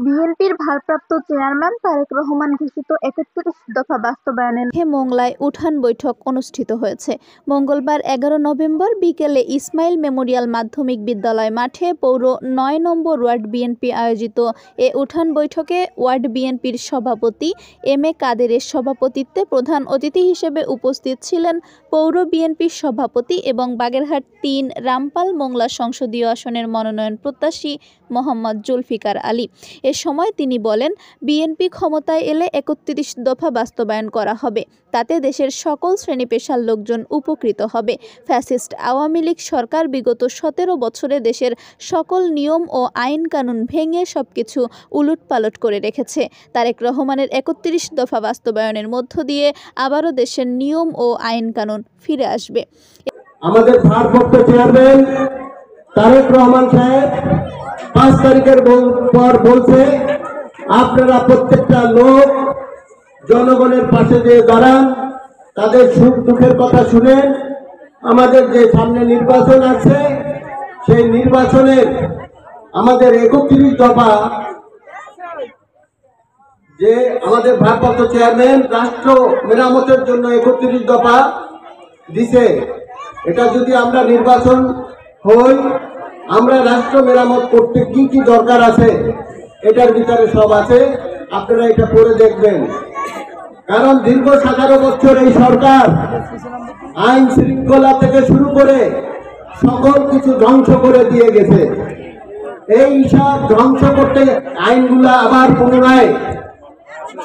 বিএনপির ভারপ্রাপ্ত চেয়ারম্যান তারেক রহমান ঘোষিত ৩১ দফা বাস্তবায়নের মোংলায় উঠান বৈঠক অনুষ্ঠিত হয়েছে। মঙ্গলবার ১১ নভেম্বর বিকেলে ইসমাইল মেমোরিয়াল মাধ্যমিক বিদ্যালয় মাঠে পৌর ৯ নম্বর ওয়ার্ড বিএনপি আয়োজিত এ উঠান বৈঠকে ওয়ার্ড বিএনপির সভাপতি এম এ কাদেরের সভাপতিত্বে প্রধান অতিথি হিসেবে উপস্থিত ছিলেন পৌর বিএনপির সভাপতি এবং বাগেরহাট ৩ রামপাল মোংলা সংসদীয় আসনের মনোনয়ন প্রত্যাশী মোহাম্মদ জুলফিকার আলী। এ সময় তিনি বলেন, বিএনপি ক্ষমতায় এলে ৩১ দফা বাস্তবায়ন করা হবে, তাতে দেশের সকল শ্রেণী পেশার লোকজন উপকৃত হবে। ফ্যাসিস্ট আওয়ামী লীগ সরকার বিগত ১৭ বছরে দেশের সকল নিয়ম ও আইন কানুন ভেঙে সবকিছু উলটপালট করে রেখেছে। তারেক রহমানের ৩১ দফা বাস্তবায়নের মধ্য দিয়ে আবারও দেশের নিয়ম ও আইন কানুন ফিরে আসবে। আমাদের ভারপ্রাপ্ত চেয়ারম্যান তারেক রহমান সাহেব ৫ তারিখের পর বলছে, আপনারা প্রত্যেকটা লোক জনগণের পাশে দিয়ে দাঁড়ান, তাদের সুখ দুঃখের কথা শুনেন। আমাদের যে সামনে নির্বাচন আছে, সেই নির্বাচনের আমাদের ৩১ দফা যে আমাদের ভারপ্রাপ্ত চেয়ারম্যান রাষ্ট্র মেরামতের জন্য ৩১ দফা দিছে, এটা যদি আমরা নির্বাচন হই, আমরা রাষ্ট্র মেরামত করতে কি কি দরকার আছে এটার ভিতরে সব আছে, আপনারা এটা পড়ে দেখবেন। কারণ দীর্ঘ ১৭ বছর এই সরকার আইন শৃঙ্খলা থেকে শুরু করে সকল কিছু ধ্বংস করে দিয়ে গেছে। এই সব ধ্বংস করতে আইনগুলা আবার পুনরায়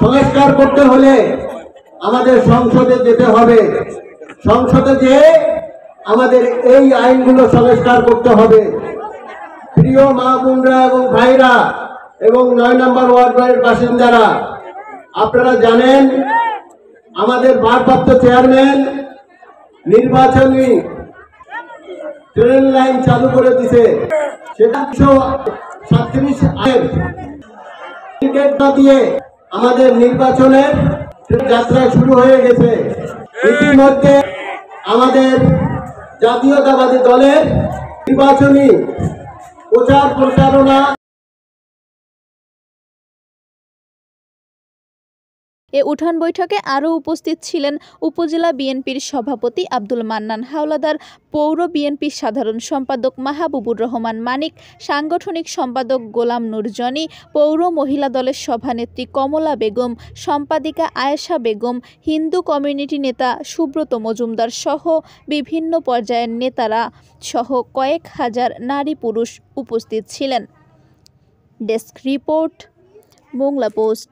সংস্কার করতে হলে আমাদের সংসদে যেতে হবে। সংসদে যেয়ে আমাদের এই আইনগুলো সংস্কার করতে হবে। প্রিয় মা বোনরা এবং ভাইরা এবং ৯ নম্বর ওয়ার্ডের বাসিন্দারা, আপনারা জানেন আমাদের ভারপ্রাপ্ত চেয়ারম্যান নির্বাচনী ট্রেন লাইন চালু করে দিছে। সেটা ১৩৭ দিয়ে আমাদের নির্বাচনের যাত্রা শুরু হয়ে গেছে। ইতিমধ্যে আমাদের জাতীয়তাবাদী দলের নির্বাচনী প্রচার প্রচারণা এ উঠান বৈঠকে আরও উপস্থিত ছিলেন উপজেলা বিএনপির সভাপতি আব্দুল মান্নান হাওলাদার, পৌর বিএনপির সাধারণ সম্পাদক মাহবুবুর রহমান মানিক, সাংগঠনিক সম্পাদক গোলাম নূর জনি, পৌর মহিলা দলের সভানেত্রী কমলা বেগম, সম্পাদিকা আয়েশা বেগম, হিন্দু কমিউনিটি নেতা সুব্রত মজুমদার সহ বিভিন্ন পর্যায়ের নেতারা সহ কয়েক হাজার নারী পুরুষ উপস্থিত ছিলেন। Desk report, Mongla post.